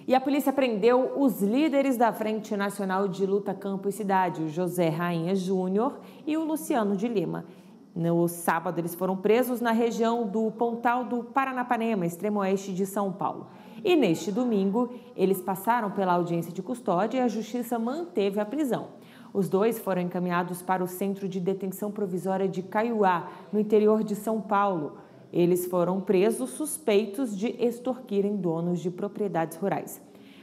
E a polícia prendeu os líderes da Frente Nacional de Luta Campo e Cidade, o José Rainha Júnior e o Luciano de Lima. No sábado, eles foram presos na região do Pontal do Paranapanema, extremo oeste de São Paulo. E neste domingo, eles passaram pela audiência de custódia e a justiça manteve a prisão. Os dois foram encaminhados para o Centro de Detenção Provisória de Caiuá, no interior de São Paulo. Eles foram presos suspeitos de extorquirem donos de propriedades rurais.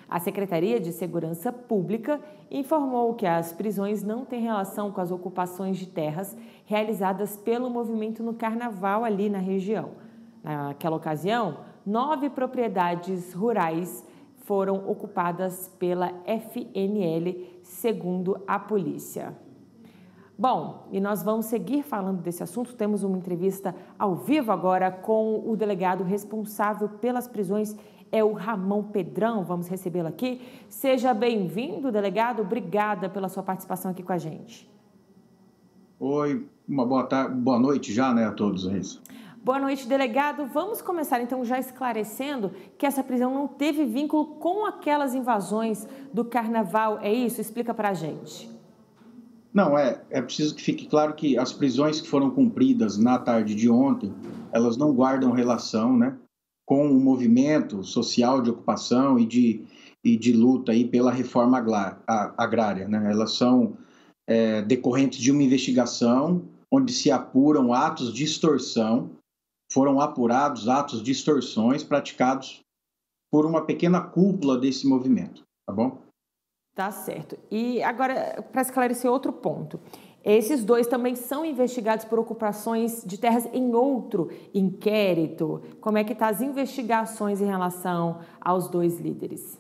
A Secretaria de Segurança Pública informou que as prisões não têm relação com as ocupações de terras realizadas pelo movimento no Carnaval ali na região. Naquela ocasião, 9 propriedades rurais foram ocupadas pela FNL, segundo a polícia. Bom, e nós vamos seguir falando desse assunto. Temos uma entrevista ao vivo agora com o delegado responsável pelas prisões, é o Ramon Pedrão. Vamos recebê-lo aqui. Seja bem-vindo, delegado. Obrigada pela sua participação aqui com a gente. Oi, uma boa noite já, né, a todos. Boa noite, delegado. Vamos começar, então, já esclarecendo que essa prisão não teve vínculo com aquelas invasões do Carnaval. É isso? Explica pra gente. Não, é preciso que fique claro que as prisões que foram cumpridas na tarde de ontem, elas não guardam relação, né, com o movimento social de ocupação e de luta aí pela reforma agrária, né? Elas são decorrentes de uma investigação onde se apuram atos de extorsão, foram apurados atos de extorsões praticados por uma pequena cúpula desse movimento, tá bom? Tá certo. E agora, para esclarecer outro ponto, esses dois também são investigados por ocupações de terras em outro inquérito. Como é que estão as investigações em relação aos dois líderes?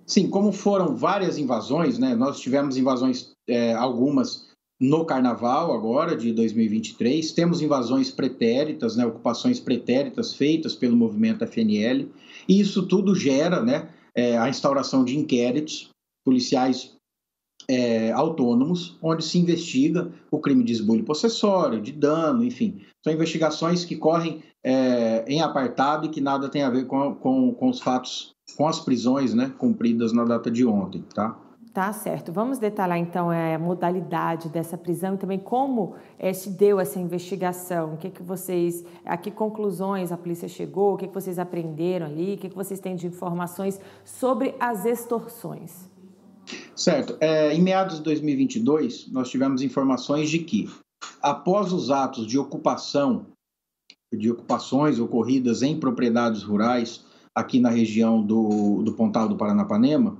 Sim, como foram várias invasões, né? Nós tivemos invasões, algumas no Carnaval agora, de 2023. Temos invasões pretéritas, né? Ocupações pretéritas feitas pelo movimento FNL. E isso tudo gera, né, a instauração de inquéritos policiais autônomos, onde se investiga o crime de esbulho possessório, de dano, enfim. São investigações que correm em apartado e que nada tem a ver com os fatos, com as prisões, né, cumpridas na data de ontem, tá? Tá certo. Vamos detalhar, então, a modalidade dessa prisão e também como se deu essa investigação. A que conclusões a polícia chegou, o que vocês aprenderam ali, o que vocês têm de informações sobre as extorsões? Certo. Em meados de 2022, nós tivemos informações de que, após os atos de ocupações ocorridas em propriedades rurais, aqui na região do Pontal do Paranapanema,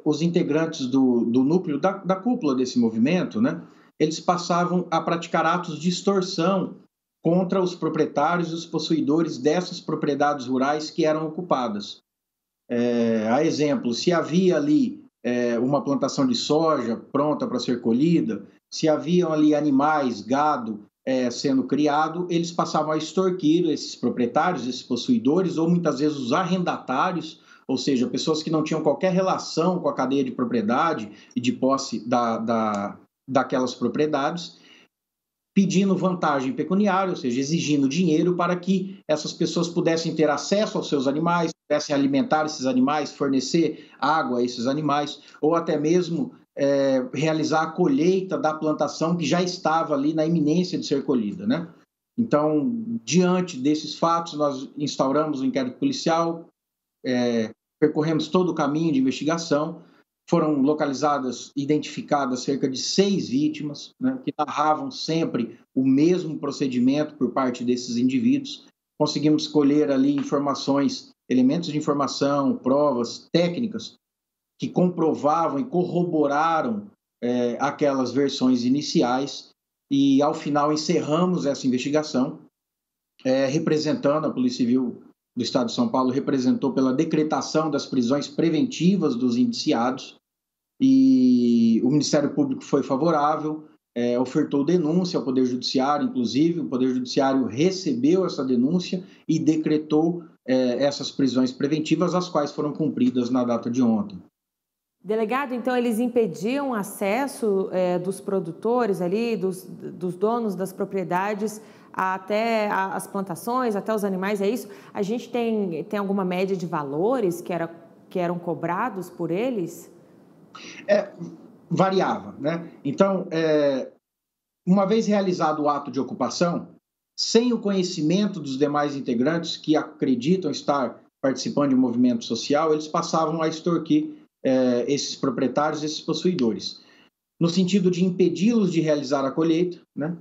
os integrantes do núcleo, da cúpula desse movimento, né, eles passavam a praticar atos de extorsão contra os proprietários e os possuidores dessas propriedades rurais que eram ocupadas. A exemplo, se havia ali uma plantação de soja pronta para ser colhida, se haviam ali animais, gado sendo criado, eles passavam a extorquir esses proprietários, esses possuidores, ou muitas vezes os arrendatários, ou seja, pessoas que não tinham qualquer relação com a cadeia de propriedade e de posse daquelas propriedades, pedindo vantagem pecuniária, ou seja, exigindo dinheiro para que essas pessoas pudessem ter acesso aos seus animais, pudessem alimentar esses animais, fornecer água a esses animais, ou até mesmo realizar a colheita da plantação que já estava ali na iminência de ser colhida, né? Então, diante desses fatos, nós instauramos o inquérito policial, percorremos todo o caminho de investigação. Foram localizadas, identificadas cerca de 6 vítimas, né, que narravam sempre o mesmo procedimento por parte desses indivíduos. Conseguimos colher ali informações, elementos de informação, provas técnicas que comprovavam e corroboraram aquelas versões iniciais e, ao final, encerramos essa investigação, representando a Polícia Civil do Estado de São Paulo, representou pela decretação das prisões preventivas dos indiciados, e o Ministério Público foi favorável, ofertou denúncia ao Poder Judiciário, inclusive, o Poder Judiciário recebeu essa denúncia e decretou essas prisões preventivas, as quais foram cumpridas na data de ontem. Delegado, então eles impediam acesso dos produtores ali, dos donos das propriedades até as plantações, até os animais, é isso? A gente tem alguma média de valores que eram cobrados por eles? Variava, né? Então, uma vez realizado o ato de ocupação, sem o conhecimento dos demais integrantes que acreditam estar participando de um movimento social, eles passavam a extorquir esses proprietários, esses possuidores, no sentido de impedi-los de realizar a colheita, né?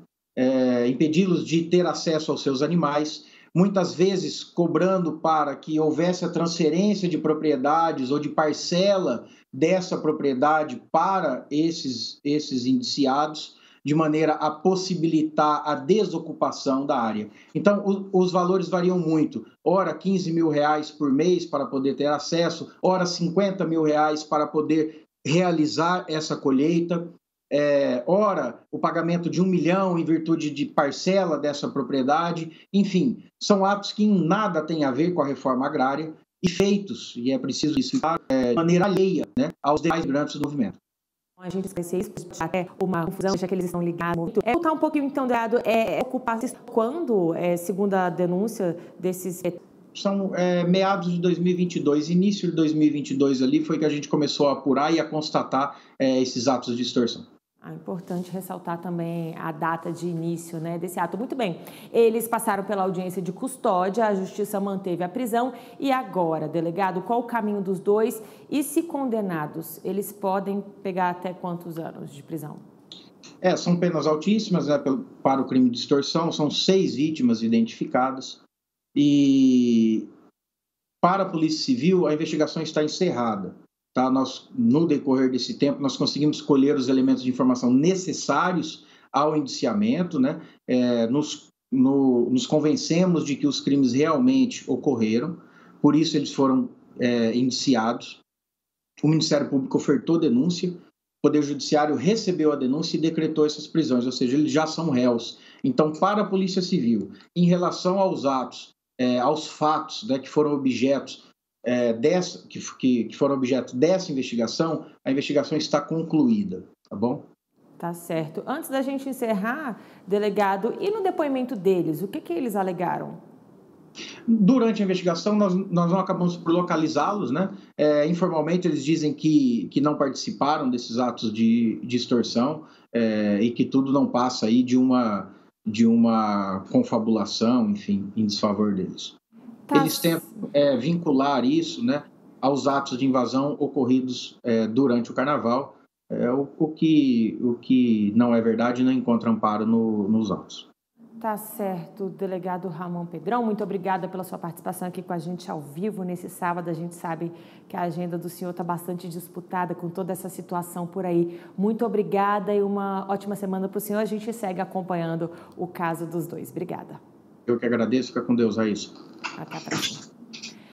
Impedi-los de ter acesso aos seus animais, muitas vezes cobrando para que houvesse a transferência de propriedades ou de parcela dessa propriedade para esses indiciados, de maneira a possibilitar a desocupação da área. Então, os valores variam muito. Ora, R$15 mil por mês para poder ter acesso, ora, R$50 mil para poder realizar essa colheita, ora, o pagamento de R$1 milhão em virtude de parcela dessa propriedade. Enfim, são atos que em nada têm a ver com a reforma agrária e feitos, e é preciso isso, de maneira alheia, né, aos demais integrantes do movimento. A gente esquece isso, até uma confusão, já que eles estão ligados muito. Voltar um pouquinho, então, dado, ocupar quando, segundo a denúncia desses... São meados de 2022, início de 2022 ali, foi que a gente começou a apurar e a constatar esses atos de extorsão. Importante ressaltar também a data de início, né, desse ato. Muito bem, eles passaram pela audiência de custódia, a justiça manteve a prisão e agora, delegado, qual o caminho dos dois e se condenados, eles podem pegar até quantos anos de prisão? São penas altíssimas, né, para o crime de extorsão, são 6 vítimas identificadas e para a Polícia Civil a investigação está encerrada. Tá? No decorrer desse tempo, nós conseguimos colher os elementos de informação necessários ao indiciamento, né? Nos convencemos de que os crimes realmente ocorreram, por isso eles foram indiciados. O Ministério Público ofertou denúncia, o Poder Judiciário recebeu a denúncia e decretou essas prisões, ou seja, eles já são réus. Então, para a Polícia Civil, em relação aos atos, aos fatos, né, que foram objetos que foram objeto dessa investigação, a investigação está concluída, tá bom? Tá certo. Antes da gente encerrar, delegado, e no depoimento deles, o que eles alegaram? Durante a investigação, nós não acabamos por localizá-los, né? Informalmente, eles dizem que não participaram desses atos de extorsão e que tudo não passa aí de uma confabulação, enfim, em desfavor deles. Tá. Eles tentam vincular isso, né, aos atos de invasão ocorridos durante o Carnaval, o que não é verdade e não encontra amparo nos autos. Tá certo, delegado Ramon Pedrão, muito obrigada pela sua participação aqui com a gente ao vivo nesse sábado. A gente sabe que a agenda do senhor está bastante disputada com toda essa situação por aí. Muito obrigada e uma ótima semana para o senhor. A gente segue acompanhando o caso dos dois. Obrigada. Eu que agradeço. Fica com Deus, Raíssa. Até a próxima.